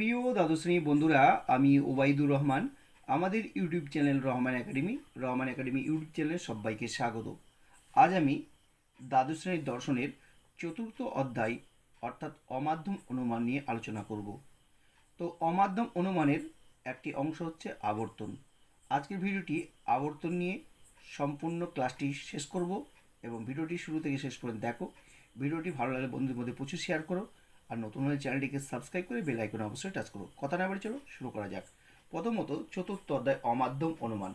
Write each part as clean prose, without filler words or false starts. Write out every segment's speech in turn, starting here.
প্রিয় দ্বাদশ শ্রেণী বন্ধুরা, আমি ওবাইদুর রহমান। আমাদের YouTube channel Rahman academy YouTube চ্যানেলে সবাইকে স্বাগত। আজ আমি দ্বাদশ শ্রেণীর দর্শনের চতুর্থ অধ্যায় অর্থাৎ অমাধ্যম অনুমান নিয়ে আলোচনা করব। তো অমাধ্যম অনুমানের একটি অংশ হচ্ছে আবর্তন। আজকের ভিডিওটি আবর্তন নিয়ে সম্পূর্ণ ক্লাসটি শেষ করব এবং ভিডিওটি শুরু থেকে শেষ পর্যন্ত দেখো। ভিডিওটি ভালো লাগলে বন্ধুদের মধ্যে প্রচুর শেয়ার করো, আর নতুন হলে চ্যানেলটিকে সাবস্ক্রাইব করে বেল আইকনে অবশ্যই টাচ করো। কথা না বলে চলো শুরু করা যাক। প্রথমত চতুর্থ অধ্যায় অমাধ্যম অনুমান।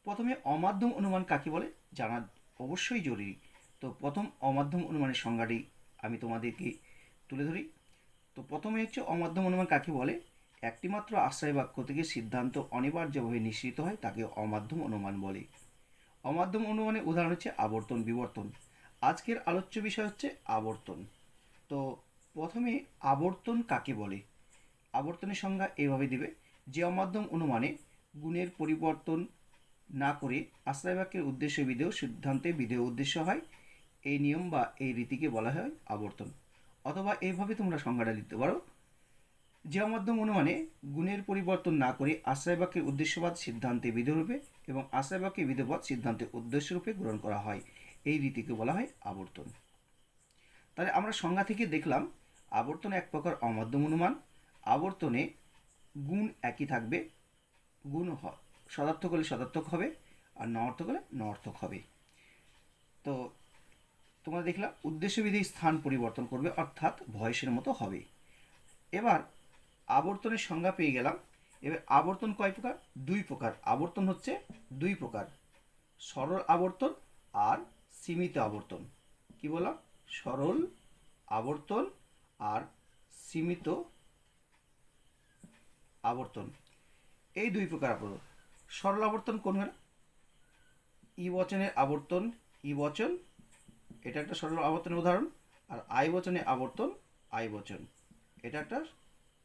প্রথমে অমাধ্যম অনুমান কাকে বলে জানা অবশ্যই জরুরি। তো প্রথম অমাধ্যম অনুমানের সংজ্ঞাটি আমি তোমাদেরকে তুলে ধরি। তো প্রথমে হচ্ছে অমাধ্যম অনুমান কাকে বলে। একটিমাত্র আশ্রয় বাক্য থেকে সিদ্ধান্ত অনিবার্যভাবে নিশ্চিত হয়, তাকে অমাধ্যম অনুমান বলে। অমাধ্যম অনুমানের উদাহরণ হচ্ছে আবর্তন, বিবর্তন। আজকের আলোচ্য বিষয় হচ্ছে আবর্তন। তো প্রথমে আবর্তন কাকে বলে। আবর্তনের সংজ্ঞা এইভাবে দিবে: যে অমাধ্যম অনুমানে গুণের পরিবর্তন না করে আশ্রয় বাক্যের উদ্দেশ্য বিধেয় সিদ্ধান্তে বিধেয় উদ্দেশ্য হয়, এই নিয়ম বা এই রীতিকে বলা হয় আবর্তন। অথবা এইভাবে তোমরা সংজ্ঞাটা দিতে পারো: যে অমাধ্যম অনুমানে গুণের পরিবর্তন না করে আশ্রয় বাক্যের উদ্দেশ্যবাদ সিদ্ধান্তে বিধেয়রূপে এবং আশ্রয় বাক্যের বিধেয়বাদ সিদ্ধান্তে উদ্দেশ্যরূপে গ্রহণ করা হয়, এই রীতিকে বলা হয় আবর্তন। তাহলে আমরা সংজ্ঞা থেকে দেখলাম আবর্তন এক প্রকার অমাধ্যম অনুমান। আবর্তনে গুণ একই থাকবে, গুণ সদার্থক হলে সদার্থক হবে, আর নঅর্থক হলে নঅর্থক হবে। তো তোমরা দেখলাম উদ্দেশ্যবিধি স্থান পরিবর্তন করবে, অর্থাৎ ভয়েসের মতো হবে। এবার আবর্তনের সংজ্ঞা পেয়ে গেলাম। এবার আবর্তন কয় প্রকার? দুই প্রকার। আবর্তন হচ্ছে দুই প্রকার: সরল আবর্তন আর সীমিত আবর্তন। কি বললাম? সরল আবর্তন আর সীমিত আবর্তন, এই দুই প্রকার আবর্তন। সরল আবর্তন কোন হল? ই বচনের আবর্তন ই বচন, এটা একটা সরল আবর্তনের উদাহরণ। আর আই বচনের আবর্তন আই বচন, এটা একটা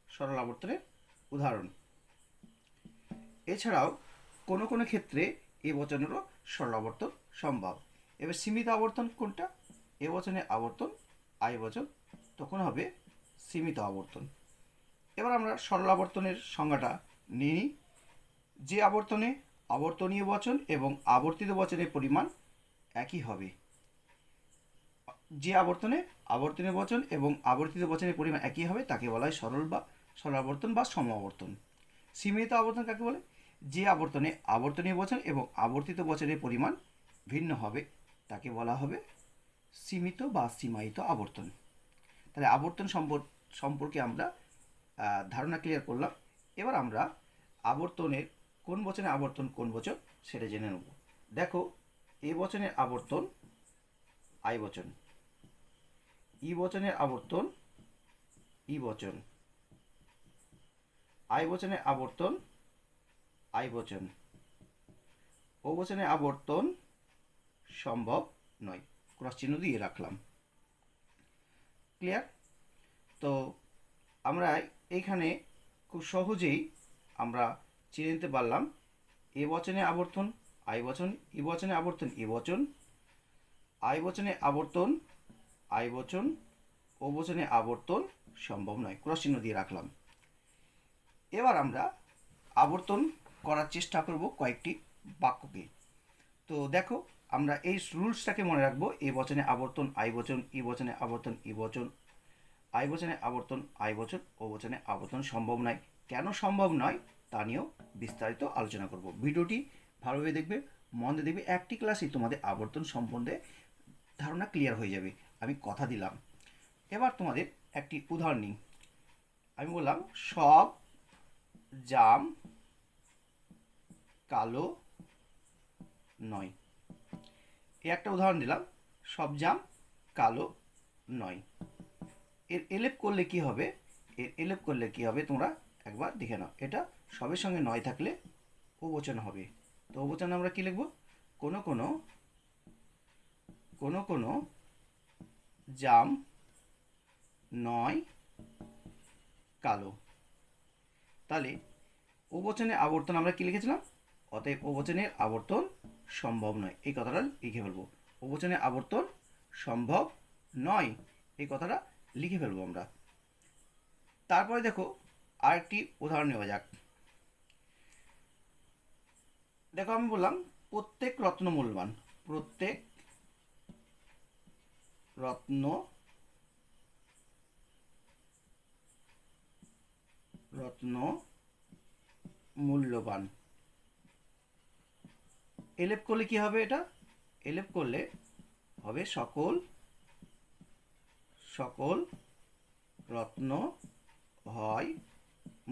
সরল আবর্তনের উদাহরণ। এছাড়াও কোনো কোনো ক্ষেত্রে এ বচনেরও সরল আবর্তন সম্ভব। এবার সীমিত আবর্তন কোনটা? এ বচনের আবর্তন আই বচন, তখন হবে সীমিত আবর্তন। এবার আমরা সরল আবর্তনের সংজ্ঞাটা নিয়ে নিই। যে আবর্তনে আবর্তনীয় বচন এবং আবর্তিত বচনের পরিমাণ একই হবে। যে আবর্তনে আবর্তনীয় বচন এবং আবর্তিত বচনের পরিমাণ একই হবে, তাকে বলা হয় সরল আবর্তন বা সম আবর্তন। সীমিত আবর্তন কাকে বলে? যে আবর্তনে আবর্তনীয় বচন এবং আবর্তিত বচনের পরিমাণ ভিন্ন হবে, তাকে বলা হবে সীমিত বা সীমায়িত আবর্তন। তাহলে আবর্তন সম্পর্কে আমরা ধারণা ক্লিয়ার করলাম। এবার আমরা আবর্তনের কোন বচনে আবর্তন কোন বচন সেটা জেনে নেব। দেখো, এ বচনের আবর্তন আই বচন, ই বচনের আবর্তন ই বচন, আই বচনের আবর্তন আই বচন, ও বচনের আবর্তন সম্ভব নয়। ক্রস চিহ্ন দিয়ে রাখলাম। ক্লিয়ার? তো আমরা এইখানে খুব সহজেই আমরা চিনে নিতে পারলাম এ বচনে আবর্তন আই বচন, ই বচনে আবর্তন ই বচন, আই বচনে আবর্তন আই বচন, ও বচনে আবর্তন সম্ভব নয়। ক্রস চিহ্ন দিয়ে রাখলাম। এবার আমরা আবর্তন করার চেষ্টা করব কয়েকটি বাক্যকে। তো দেখো, আমরা এই রুলসটাকে মনে রাখবো: এ বচনে আবর্তন আই বচন, ই বচনে আবর্তন ই বচন, আই বচনে আবর্তন আই বচন, ও বচনে আবর্তন সম্ভব নয়। কেন সম্ভব নয় তা নিয়েও বিস্তারিত আলোচনা করব। ভিডিওটি ভালোভাবে দেখবে, মন দিয়ে দেখবে। একটি ক্লাসেই তোমাদের আবর্তন সম্বন্ধে ধারণা ক্লিয়ার হয়ে যাবে, আমি কথা দিলাম। এবার তোমাদের একটি উদাহরণ নিই। আমি বললাম সব জাম কালো নয়। এই একটা উদাহরণ দিলাম, সব জাম কালো নয়। এর এলেপ করলে কি হবে? এর এলেপ করলে কি হবে তোমরা একবার দেখে নাও। এটা সবের সঙ্গে নয় থাকলে ও বচন হবে। তো ও বচন আমরা কি লিখব? কোনো কোনো কোনো কোনো জাম নয় কালো। তাহলে ও বচনের আবর্তন আমরা কি লিখেছিলাম? অতএব ও বচনের আবর্তন সম্ভব নয়, এই কথাটা লিখে ফেলবো। ও বচনের আবর্তন সম্ভব নয়, এই কথাটা লিখে ফেলবো আমরা। তারপরে দেখো আরেকটি উদাহরণ নেওয়া যাক। দেখো আমি বললাম প্রত্যেক রত্ন মূল্যবান, প্রত্যেক রত্ন রত্ন মূল্যবান। এলেপ করলে কি হবে? এটা এলেপ করলে হবে সকল সকল রত্ন হয়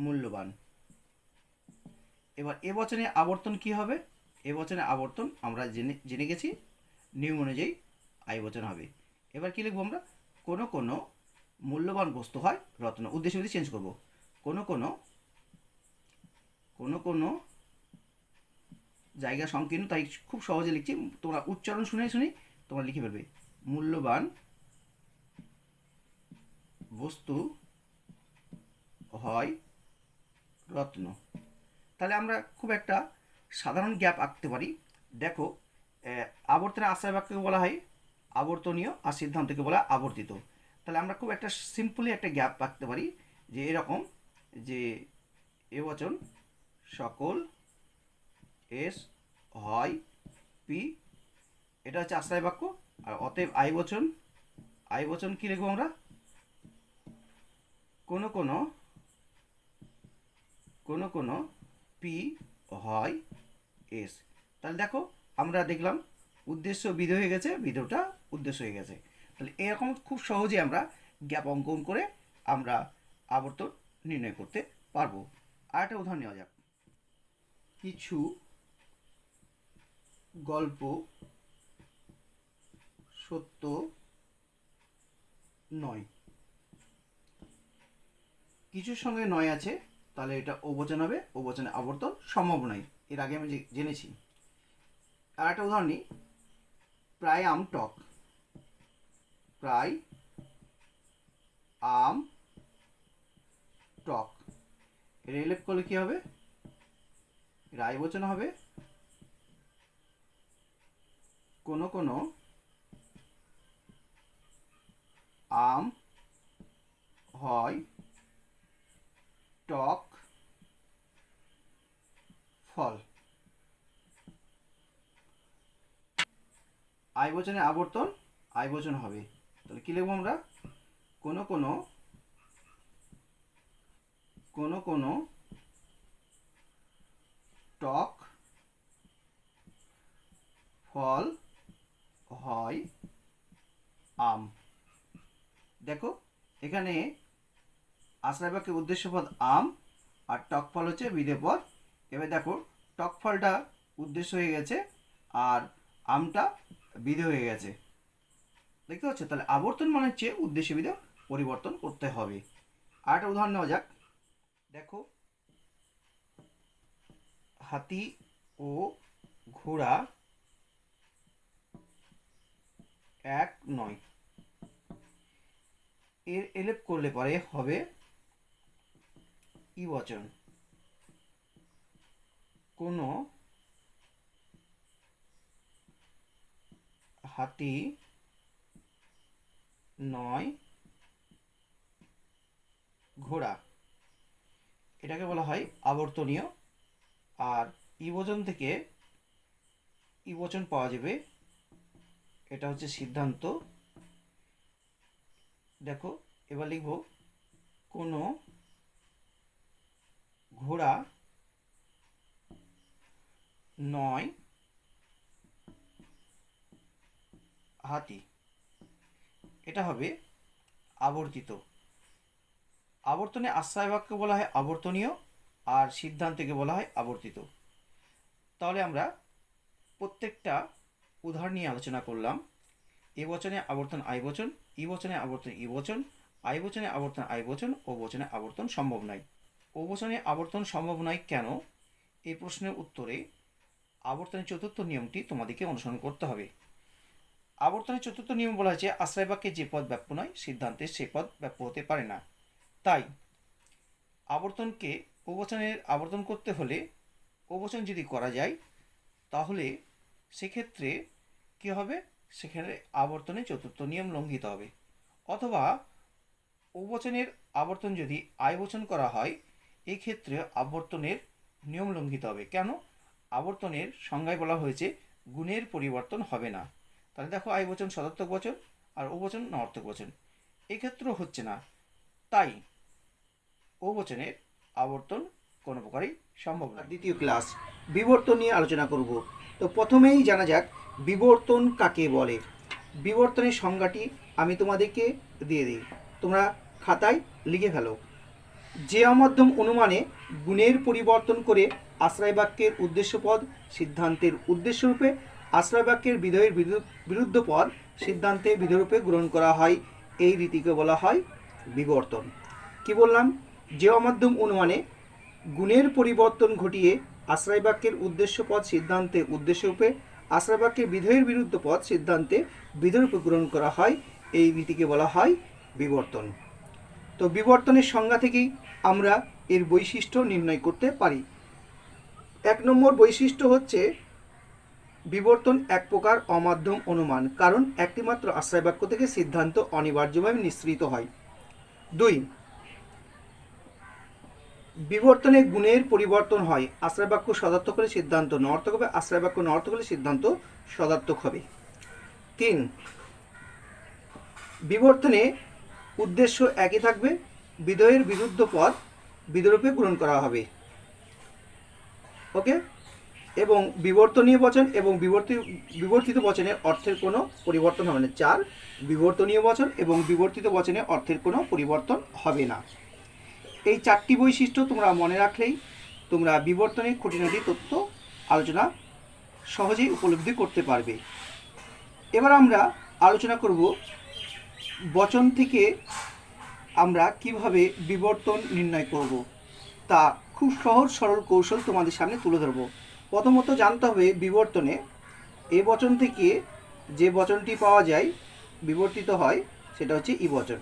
মূল্যবান। এবার এ বচনে আবর্তন কি হবে? এ বচনে আবর্তন আমরা জেনে গেছি, নিয়ম অনুযায়ী আই বচন হবে। এবার কি লিখবো আমরা? কোনো কোনো মূল্যবান বস্তু হয় রত্ন। উদ্দেশ্য বিধি চেঞ্জ করব। কোনো কোনো কোনো কোনো জায়গা সংকীর্ণ, তাই খুব সহজে লিখছি, তোমরা উচ্চারণ শুনে শুনে তোমরা লিখে ফেলবে। মূল্যবান বস্তু হয় রত্ন। তাহলে আমরা খুব একটা সাধারণ গ্যাপ আঁকতে পারি। দেখো, আবর্তনের আশ্রয় বাক্যকে বলা হয় আবর্তনীয়, আর সিদ্ধান্তকে বলা হয় আবর্তিত। তাহলে আমরা খুব একটা সিম্পলি একটা গ্যাপ আঁকতে পারি, যে এরকম, যে এ বচন সকল এস হয় পি, এটা হচ্ছে আশ্রয় বাক্য। আর অতএব আই বচন কি লিখবো আমরা? কোনো কোনো কোনো কোনো পি হয় এস। তাহলে দেখো আমরা দেখলাম উদ্দেশ্য বিধ হয়ে গেছে, বিধটা উদ্দেশ্য হয়ে গেছে। তাহলে এরকম খুব সহজে আমরা গ্যাপ অঙ্কন করে আমরা আবর্তন নির্ণয় করতে পারবো। আর একটা উদাহরণ নেওয়া যাক। কিছু গল্প সত্য নয়। কিছুর সঙ্গে নয় আছে, তাহলে এটা ওবচন হবে, ওবচনে আবর্তন সম্ভব নয়, এর আগে আমি জেনেছি। আর একটা উদাহরণ নিই, প্রায় আম টক। প্রায় আম টক, এর এলেপ করলে কি হবে? রায় বচন হবে। কোনো কোনো আম হয় টক ফল। আই বচনে আবর্তন আই বচন হবে। তাহলে কি লিখবো আমরা? কোনো কোনো কোনো কোনো টক ফল হয় আম। দেখো এখানে আশ্রয় বাক্যের উদ্দেশ্য পদ আম, আর টক ফল হচ্ছে বিধেয় পদ। এবার দেখো টক ফলটা উদ্দেশ্য হয়ে গেছে, আর আমটা বিধেয় হয়ে গেছে, দেখতে পাচ্ছ? তাহলে আবর্তন মানে হচ্ছে উদ্দেশ্য বিধেয় পরিবর্তন করতে হবে। আর একটা উদাহরণ নেওয়া যাক। দেখো, হাতি ও ঘোড়া এক নয়। এর এলেপ করলে পরে হবে ই বচন। কোনো হাতি নয় ঘোড়া, এটাকে বলা হয় আবর্তনীয়। আর ই বচন থেকে ই বচন পাওয়া যাবে, এটা হচ্ছে সিদ্ধান্ত। দেখো এবার লিখব কোনো ঘোড়া নয় হাতি, এটা হবে আবর্তিত। আবর্তনে আশ্রয় বাক্য বলা হয় আবর্তনীয়, আর সিদ্ধান্তকে বলা হয় আবর্তিত। তাহলে আমরা প্রত্যেকটা উদাহরণ নিয়ে আলোচনা করলাম। এ বচনে আবর্তন আই বচন, ই বচনে আবর্তন ই বচন, আই বচনে আবর্তন আই বচন, ও বচনে আবর্তন সম্ভব নয়। ও বচনে আবর্তন সম্ভব নয় কেন? এই প্রশ্নের উত্তরে আবর্তনের চতুর্থ নিয়মটি তোমাদেরকে অনুসরণ করতে হবে। আবর্তনের চতুর্থ নিয়ম বলা হয়েছে আশ্রয় বাক্যে যে পদ ব্যাপ্য নয়, সিদ্ধান্তে সে পদ ব্যাপ্য হতে পারে না। তাই আবর্তনকে ওবচনের আবর্তন করতে হলে ওবচন যদি করা যায়, তাহলে সেক্ষেত্রে কী হবে? সেখানে আবর্তনে চতুর্থ নিয়ম লঙ্ঘিত হবে। অথবা বহুবচনের আবর্তন যদি আয়বচন করা হয়, এই ক্ষেত্রে আবর্তনের নিয়ম লঙ্ঘিত হবে। কেন? আবর্তনের সংজ্ঞায় বলা হয়েছে গুণের পরিবর্তন হবে না। তাহলে দেখো, আয়বচন সদর্থক বচন আর অবচন নঅর্থক বচন, এক্ষেত্রেও হচ্ছে না। তাই অবচনের আবর্তন কোনো প্রকারই সম্ভব না। দ্বিতীয় ক্লাস বিবর্তন নিয়ে আলোচনা করব। তো প্রথমেই জানা যাক বিবর্তন কাকে বলে। বিবর্তনের সংজ্ঞাটি আমি তোমাদেরকে দিয়ে দিই, তোমরা খাতায় লিখে ফেলো। যে অমধ্যম অনুমানে গুণের পরিবর্তন করে আশ্রয় বাক্যের উদ্দেশ্যপদ সিদ্ধান্তের উদ্দেশ্যরূপে, আশ্রয় বাক্যের বিধেয়ের বিরুদ্ধ পদ সিদ্ধান্তে বিধেয়রূপে গ্রহণ করা হয়, এই রীতিকে বলা হয় বিবর্তন। কি বললাম? যে অমধ্যম অনুমানে গুণের পরিবর্তন ঘটিয়ে আশ্রয় বাক্যের উদ্দেশ্য পদ সিদ্ধান্তে উদ্দেশ্যরূপে, আশ্রয় বাক্যের বিধেয়ের বিরুদ্ধ পদ সিদ্ধান্তে বিধেয়রূপে গ্রহণ করা হয়, এই রীতিকে বলা হয় বিবর্তন। তো বিবর্তনের সংজ্ঞা থেকেই আমরা এর বৈশিষ্ট্য নির্ণয় করতে পারি। 1 নম্বর বৈশিষ্ট্য হচ্ছে বিবর্তন এক প্রকার অমাধ্যম অনুমান, কারণ একটি মাত্র আশ্রয় বাক্য থেকে সিদ্ধান্ত অনিবার্যভাবে নিঃসৃত হয়। 2, বিবর্তনে গুণের পরিবর্তন হয়, আশ্রয় বাক্য সদার্থক হলে সিদ্ধান্ত নঅর্থক হবে, আশ্রয় বাক্য নঅর্থক হলে সিদ্ধান্ত সদার্থক হবে। 3, বিবর্তনে উদ্দেশ্য একই থাকবে, বিধেয়ের বিরুদ্ধ পদ বিধেয়রূপে গ্রহণ করা হবে। ওকে, এবং বিবর্তনীয় বচন এবং বিবর্তিত বচনের অর্থের কোনো পরিবর্তন হবে না। 4, বিবর্তনীয় বচন এবং বিবর্তিত বচনের অর্থের কোনো পরিবর্তন হবে না। এই 4টি বৈশিষ্ট্য তোমরা মনে রাখলেই তোমরা বিবর্তনের খুঁটিনাটি তথ্য আলোচনা সহজেই উপলব্ধি করতে পারবে। এবার আমরা আলোচনা করব বচন থেকে আমরা কিভাবে বিবর্তন নির্ণয় করব, তা খুব সহজ সরল কৌশল তোমাদের সামনে তুলে ধরব। প্রথমত জানতে হবে বিবর্তনে এ বচন থেকে যে বচনটি পাওয়া যায় বিবর্তিত হয় সেটা হচ্ছে ই বচন।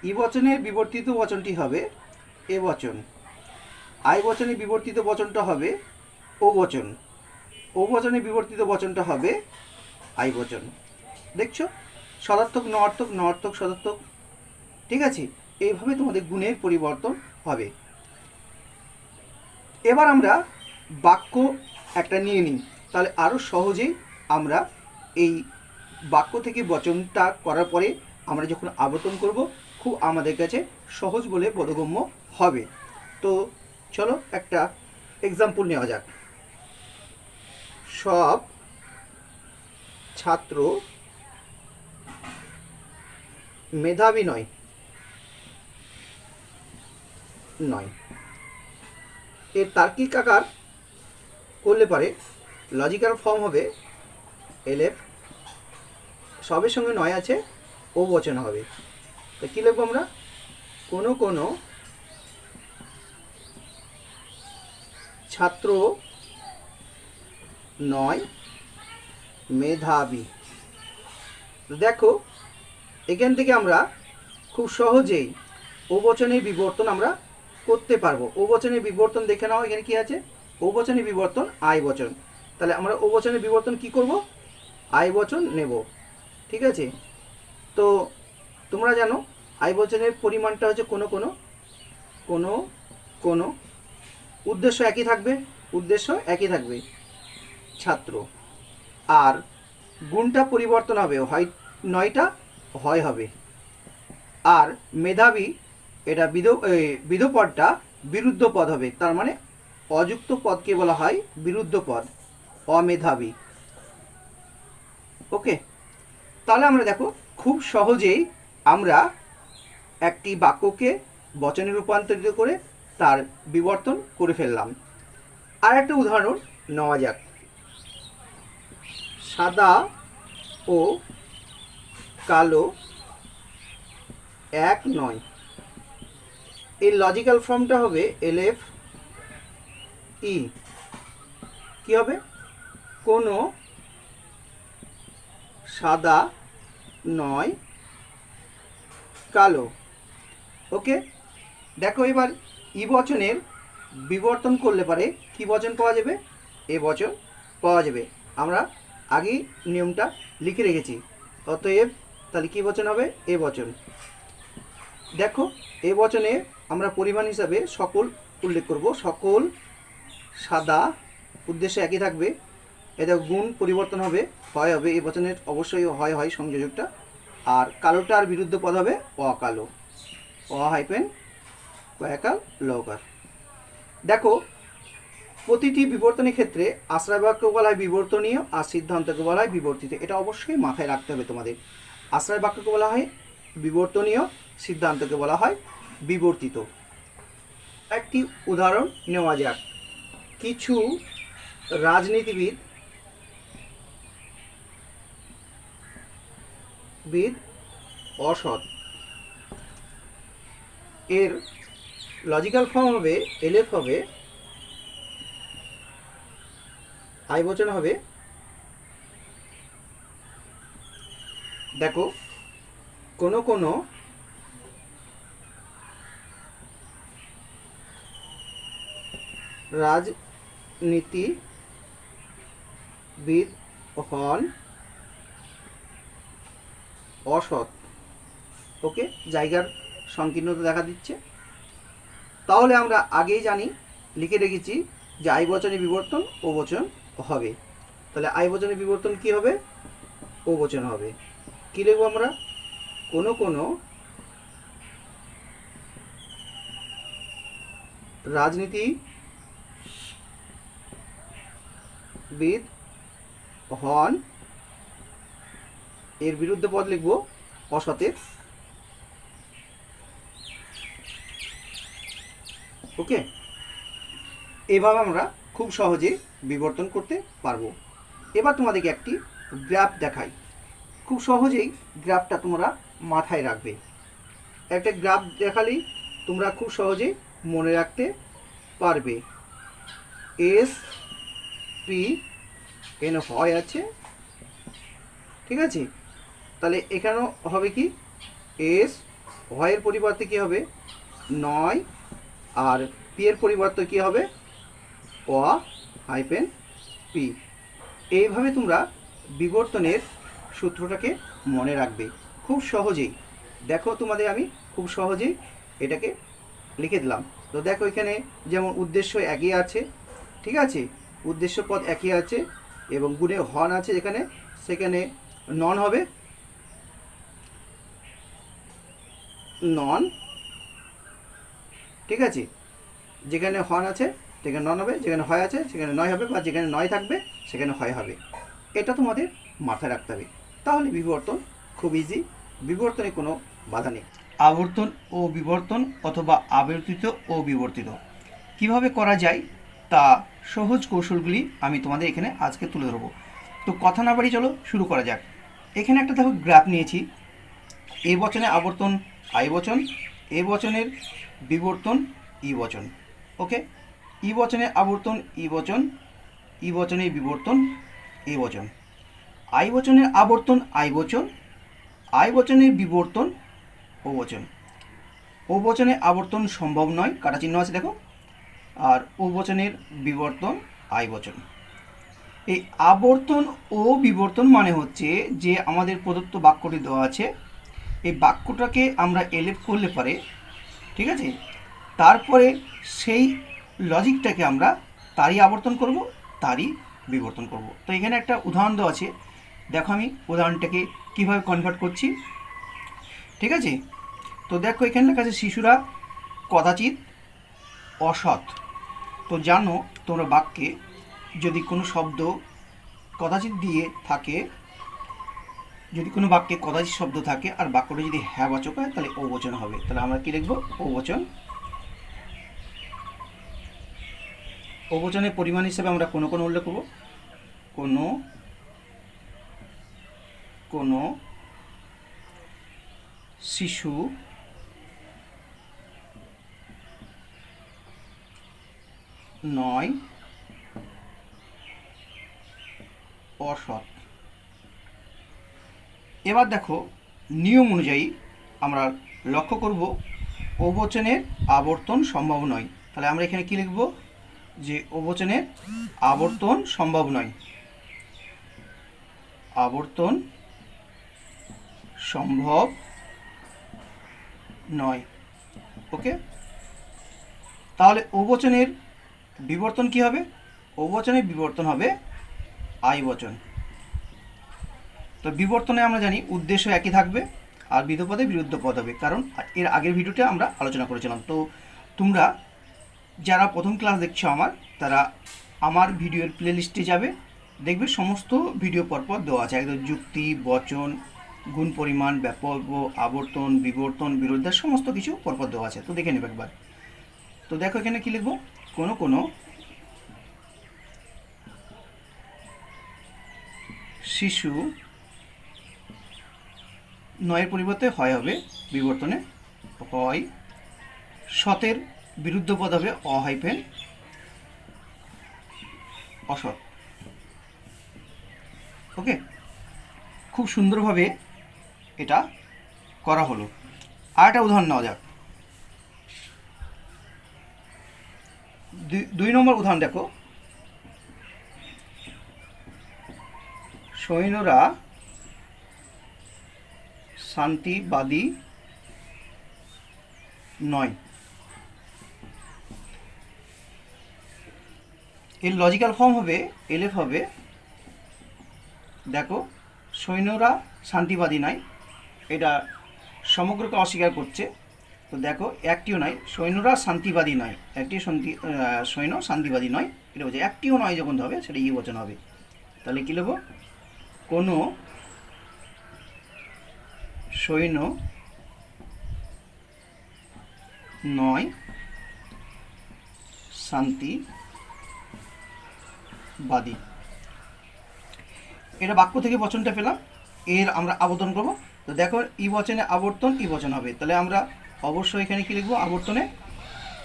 ই বচনের বিবর্তিত বচনটি হবে এ বচন। আই বচনে বিবর্তিত বচনটা হবে ও বচন। ও বচনে বিবর্তিত বচনটা হবে আই বচন। দেখছো, সদার্থক নঅর্থক, নঅর্থক সদার্থক। ঠিক আছে, এইভাবে তোমাদের গুণের পরিবর্তন হবে। এবার আমরা বাক্য একটা নিয়ে নিই, তাহলে আরও সহজেই আমরা এই বাক্য থেকে বচনটা করার পরে আমরা যখন আবর্তন করব খুব আমাদের কাছে সহজ বলে বোধগম্য হবে। তো চলো একটা এক্সাম্পল নেওয়া যাক। সব ছাত্র মেধাবী নয়। এর তার্কিক আকার করলে পারে লজিক্যাল ফর্ম হবে এলএফ, সবের সঙ্গে নয় আছে, ও বচন হবে। তো কী লিখবো আমরা? কোনো কোনো ছাত্র নয় মেধাবী। দেখো, এখান থেকে আমরা খুব সহজেই ও বচনের বিবর্তন আমরা করতে পারবো। ও বচনের বিবর্তন দেখে নাও, এখানে কি আছে? ও বচনের বিবর্তন আই বচন। তাহলে আমরা ও বচনের বিবর্তন কি করব? আই বচন নেব। ঠিক আছে, তো তোমরা জানো আই বচনের পরিমাণটা হচ্ছে কোনো কোনো কোনো কোনো, উদ্দেশ্য একই থাকবে, উদ্দেশ্য একই থাকবে ছাত্র, আর গুণটা পরিবর্তন হবে, হয় নয়টা হয় হবে। আর মেধাবী এটা বিধ পদটা বিরুদ্ধ পদ হবে, তার মানে অযুক্ত পদকে বলা হয় বিরুদ্ধ পদ, অমেধাবী। ওকে, তাহলে আমরা দেখো খুব সহজেই আমরা একটি বাক্যকে বচনে রূপান্তরিত করে তার বিবর্তন করে ফেললাম। আর একটা উদাহরণ নেওয়া যাক। সাদা ও কালো এক নয়। এর লজিক্যাল ফর্মটা হবে এলএফ ই। কি হবে? কোনো সাদা নয় কালো। ওকে, দেখো এবার ই বচনের বিবর্তন করলে পারে কি বচন পাওয়া যাবে? এ বচন পাওয়া যাবে। আমরা আগেই নিয়মটা লিখে রেখেছি, অতএব তাহলে কি বচন হবে? এ বচন। দেখো এ বচনে আমরা পরিমাণ হিসাবে সকল উল্লেখ করব। সকল সাদা উদ্দেশ্য একই থাকবে। এটা গুণ পরিবর্তন হবে, হয় হবে, এই বচনের অবশ্যই হয় হয় সংযোজকটা। আর কালোটার বিরুদ্ধ পদ হবে অকালো, অ হাইপেন কয়াকাল লকার। দেখো প্রতিটি বিবর্তনের ক্ষেত্রে আশ্রয় বাক্য বলা হয় বিবর্তনীয় আর সিদ্ধান্তকে বলা হয় বিবর্তিত। এটা অবশ্যই মাথায় রাখতে হবে তোমাদের। আশ্রয় বাক্যকে বলা হয় বিবর্তনীয়, সিদ্ধান্তকে বলা হয় বিবর্তিত। একটি উদাহরণ নেওয়া যাক। কিছু রাজনীতিবিদ অসৎ, এর লজিক্যাল ফর্ম হবে এলএফ হবে, আই বচন হবে। দেখো কোনো কোনো রাজনীতিবিদ হন অসৎ। ওকে, জায়গার সংকীর্ণতা দেখা দিচ্ছে। তাহলে আমরা আগেই জানি, লিখে রেখেছি যে আই বচনে বিবর্তন ও বচন হবে। তাহলে আই বচনে বিবর্তন কি হবে? ও বচন হবে। কি লিখবো আমরা? কোনো কোনো রাজনীতিবিদ হন, এর বিরুদ্ধে পদ লিখবো অসতের। ওকে, এভাবে আমরা খুব সহজে বিবর্তন করতে পারবো। এবার তোমাদেরকে একটি গ্রাফ দেখাই। খুব সহজেই গ্রাফটা তোমরা মাথায় রাখবে। একটা গ্রাফ দেখালেই তোমরা খুব সহজেই মনে রাখতে পারবে। এস পি এন হয় আছে, ঠিক আছে? তাহলে এখানেও হবে কি এস, হয়ের পরিবর্তে কি হবে 9, আর পি এর পরিবর্তে কি হবে অ হাইপেন পি। এইভাবে তোমরা বিবর্তনের সূত্রটাকে মনে রাখবে খুব সহজেই। দেখো তোমাদের আমি খুব সহজেই এটাকে লিখে দিলাম। তো দেখো এখানে যেমন উদ্দেশ্য একই আছে, ঠিক আছে, উদ্দেশ্য পদ একই আছে এবং গুণে হন আছে যেখানে, সেখানে নন হবে, নন, ঠিক আছে। যেখানে হন আছে সেখানে নন হবে, যেখানে হয় আছে সেখানে নয় হবে, বা যেখানে নয় থাকবে সেখানে হয় হবে। এটা তোমাদের মাথায় রাখতে হবে। তাহলে বিবর্তন খুব ইজি, বিবর্তনে কোনো বাধা নেই। আবর্তন ও বিবর্তন অথবা আবর্তিত ও বিবর্তিত কিভাবে করা যায় তা সহজ কৌশলগুলি আমি তোমাদের এখানে আজকে তুলে ধরবো। তো কথা না বাড়ি চলো শুরু করা যাক। এখানে একটা দেখো গ্রাফ নিয়েছি। এ বচনে আবর্তন আই বচন, এ বচনের বিবর্তন ই বচন। ওকে, ই বচনে আবর্তন ই বচন, ই বচনের বিবর্তন এ বচন। আই বচনের আবর্তন আই বচন, আই বচনের বিবর্তন ও বচন। ও বচনে আবর্তন সম্ভব নয়, কাটা চিহ্ন আছে দেখো, আর ও বচনের বিবর্তন আই বচন। এই আবর্তন ও বিবর্তন মানে হচ্ছে যে আমাদের প্রদত্ত বাক্যটি দেওয়া আছে, এই বাক্যটাকে আমরা এলএফ করলে পারে, ঠিক আছে, তারপরে সেই লজিকটাকে আমরা তারই আবর্তন করব, তারই বিবর্তন করব। তো এখানে একটা উদাহরণ দেওয়া আছে, দেখো আমি উদাহরণটাকে কীভাবে কনভার্ট করছি, ঠিক আছে। তো দেখো এখানে লেখা আছে শিশুরা কদাচিৎ অসৎ। তো জানো তোমরা বাক্যে যদি কোনো শব্দ কদাচিৎ দিয়ে থাকে, যদি কোনো বাক্যে কদাচিৎ শব্দ থাকে আর বাক্যটা যদি হ্যাঁ বাচক হয় তাহলে ও বচন হবে। তাহলে আমরা কি লিখবো? ও বচন। ও বচনের পরিমাণ হিসেবে আমরা কোনো কোনো উল্লেখ করবো, কোনো কোনো শিশু নয় অসৎ। এবার দেখো নিয়ম অনুযায়ী আমরা লক্ষ্য করব ও বচনের আবর্তন সম্ভব নয়। তাহলে আমরা এখানে কি লিখব? যে ও বচনের আবর্তন সম্ভব নয়, আবর্তন সম্ভব নয়। ওকে, তাহলে বহুবচনের বিবর্তন কি হবে? বহুবচনের বিবর্তন হবে আই বচন। তো বিবর্তনে আমরা জানি উদ্দেশ্য একই থাকবে আর বিধপদে বিরুদ্ধ পদ হবে, কারণ এর আগের ভিডিওতে আমরা আলোচনা করেছিলাম। তো তোমরা যারা প্রথম ক্লাস দেখছো তারা আমার ভিডিওর প্লেলিস্টে যাবে, দেখবে সমস্ত ভিডিও পরপর দেওয়া আছে, একদম যুক্তি, বচন, গুণ, পরিমাণ, ব্যাপক, আবর্তন, বিবর্তন, বিরোধার সমস্ত কিছু পরপর দেওয়া আছে। তো দেখে নেবে একবার। তো দেখো এখানে কি লিখবো, কোনো কোনো শিশু, নয়ের পরিবর্তে হয় হবে বিবর্তনে, হয় সতের বিরুদ্ধ পদ হবে অহাইফেন অসৎ। ওকে, খুব সুন্দরভাবে এটা করা হলো। আর একটা উদাহরণ নেওয়া যাক। 2 নম্বর উদাহরণ দেখো, সৈন্যরা শান্তিবাদী নয়। এর লজিক্যাল ফর্ম হবে এলএফ হবে, দেখো সৈন্যরা শান্তিবাদী নয়, এটা সমগ্রকে অস্বীকার করছে। তো দেখো একটিও নয়, সৈন্যরা শান্তিবাদী নয়, একটি সৈন্য শান্তিবাদী নয়, এটা বলছে একটিও নয় যখন হবে সেটা ই বচন হবে। তাহলে কী লিখব, কোনো সৈন্য নয় শান্তিবাদী। এটা বাক্য থেকে বচনটা পেলাম, এর আমরা আবর্তন করব। তো দেখো ই বচনে আবর্তন ই বচন হবে, তাহলে আমরা অবশ্যই এখানে কি লিখবো, আবর্তনে।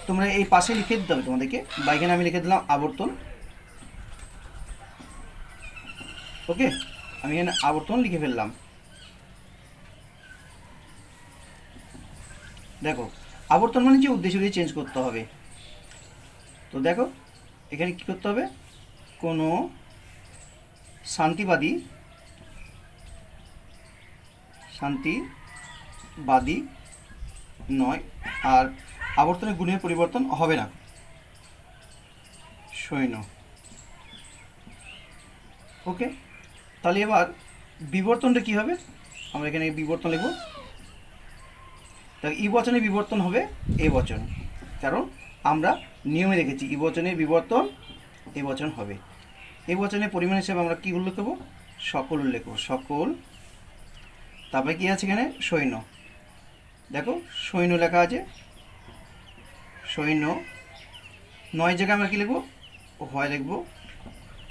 তোমরা এই পাশে লিখে দিতে হবে তোমাদেরকে, বা এখানে আমি লিখে দিলাম আবর্তন। ওকে, আমি এখানে আবর্তন লিখে ফেললাম। দেখো আবর্তন মানে যে উদ্দেশ্য দিয়ে চেঞ্জ করতে হবে। তো দেখো এখানে কি করতে হবে, কোনো শান্তিবাদী নয়, আর আবর্তনের গুণের পরিবর্তন হবে না, সৈন্য। ওকে, তাহলে এবার বিবর্তনটা কি হবে, আমরা এখানে বিবর্তন লিখব। তাহলে ই বচনের বিবর্তন হবে এ বচন, কারণ আমরা নিয়মে রেখেছি ই বচনের বিবর্তন এ বচন হবে। এই বচনের পরিমাণ হিসেবে আমরা কী উল্লেখ করবো, সকল উল্লেখ করবো, সকল। তারপরে কী আছে এখানে, সৈন্য। দেখো সৈন্য লেখা আছে, সৈন্য। নয় জায়গায় আমরা কী লিখবো, হয় লিখবো।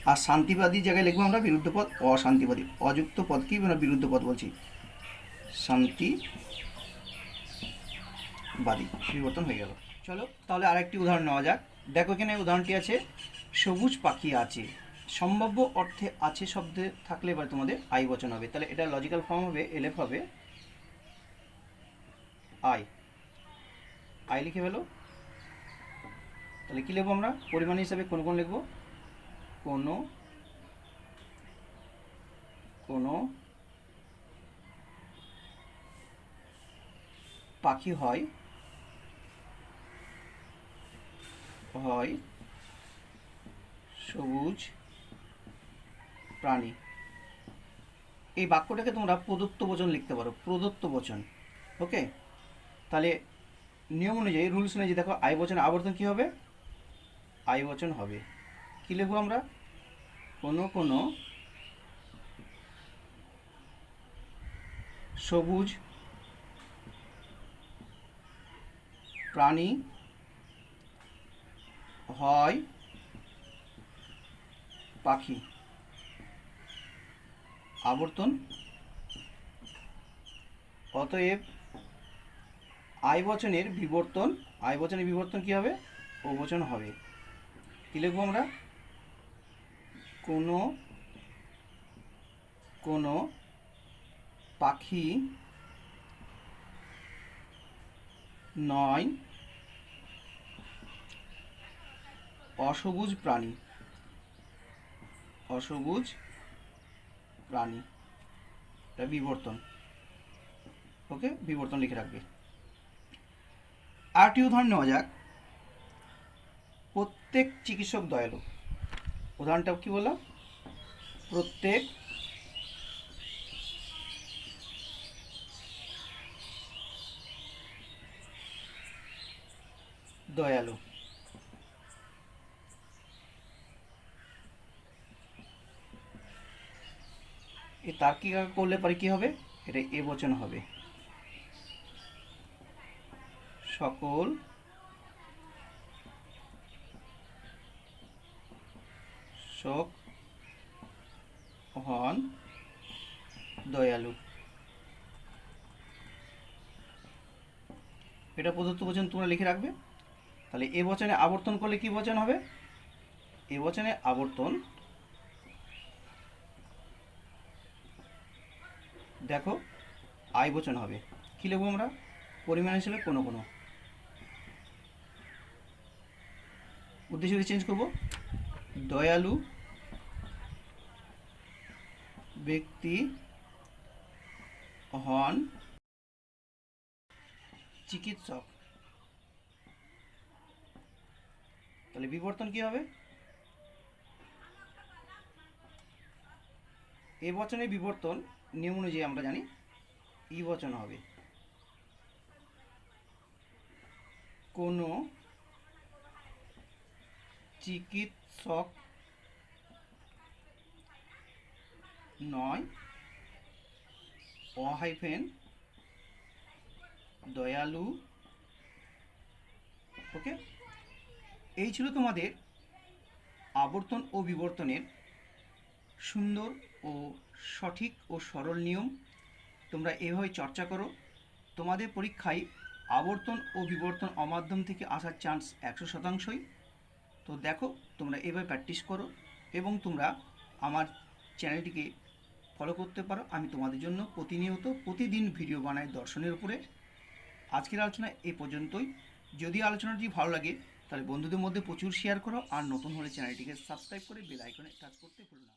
আর শান্তিবাদী জায়গায় লিখবো আমরা বিরুদ্ধ পদ অশান্তিবাদী, অযুক্ত পদ কি আমরা বিরুদ্ধ পদ বলছি, শান্তিবাদী, বিবর্তন হয়ে গেল। চলো তাহলে আরেকটি উদাহরণ নেওয়া যাক। দেখো এখানে উদাহরণটি আছে, সবুজ পাখি আছে। সম্ভাব্য অর্থে আছে শব্দে থাকলে এবার তোমাদের আই বচন হবে, তাহলে এটা লজিক্যাল ফর্ম হবে এলএফ হবে আই। আই লিখে ফেলো। তাহলে কী লিখবো আমরা, পরিমাণ হিসাবে কোন কোন লিখবো, কোনো কোনো পাখি হয় সবুজ প্রাণী। এই বাক্যটাকে তোমরা প্রদত্ত বচন লিখতে পারো, প্রদত্ত বচন। ওকে, তাহলে নিয়ম অনুযায়ী, রুলস অনুযায়ী দেখো আই বচন আবর্তন কী হবে, আই বচন হবে। কী লিখবো আমরা, কোনো কোনো সবুজ প্রাণী হয় পাখি। আবর্তন, অতএব আই বচনের বিবর্তন, আই বচনের বিবর্তন কী হবে, ও বচন হবে। কী লিখবো আমরা, কোনো কোনো পাখি নয় অসবুজ প্রাণী, অসবুজ প্রাণী, এটা বিবর্তন। ওকে, বিবর্তন লিখে রাখবে। আরেকটি উদাহরণ নেওয়া যাক, প্রত্যেক চিকিৎসক দয়ালু। উদাহরণটা কি বললাম? প্রত্যেক দয়ালু। এই তার্কিক করলে পরে কি হবে? এটা এবচন হবে। সকল শোক হন দয়ালু। এটা প্রদত্ত বচন তোমরা লিখে রাখবে। তাহলে এ বচনে আবর্তন করলে কি বচন হবে? এ বচনে আবর্তন, দেখো আই বচন হবে। কি লিখবো আমরা? পরিমাণ হিসেবে কোনো কোনো। উদ্দেশ্য চেঞ্জ করব, দয়ালু ব্যক্তি হন চিকিৎসক। তাহলে বিবর্তন কি হবে? এ বচনের বিবর্তন নিয়ম অনুযায়ী আমরা জানি ই বচন হবে। কোনো চিকিৎসক নয়, অহাইফেন দয়ালু। ওকে, এই ছিল তোমাদের আবর্তন ও বিবর্তনের সুন্দর ও সঠিক ও সরল নিয়ম। তোমরা এভাবে চর্চা করো। তোমাদের পরীক্ষায় আবর্তন ও বিবর্তন অমাধ্যম থেকে আসার চান্স 100%। তো দেখো, তোমরা এভাবে প্র্যাকটিস করো এবং তোমরা আমার চ্যানেলটিকে ফলো করতে পারো। আমি তোমাদের জন্য প্রতিদিন ভিডিও বানাই দর্শনের উপরে। আজকের আলোচনা এই পর্যন্তই। যদি আলোচনাটি ভালো লাগে তাহলে বন্ধুদের মধ্যে প্রচুর শেয়ার করো, আর নতুন হলে চ্যানেলটিকে সাবস্ক্রাইব করে বেল আইকনে টাচ করতে ভুলো না।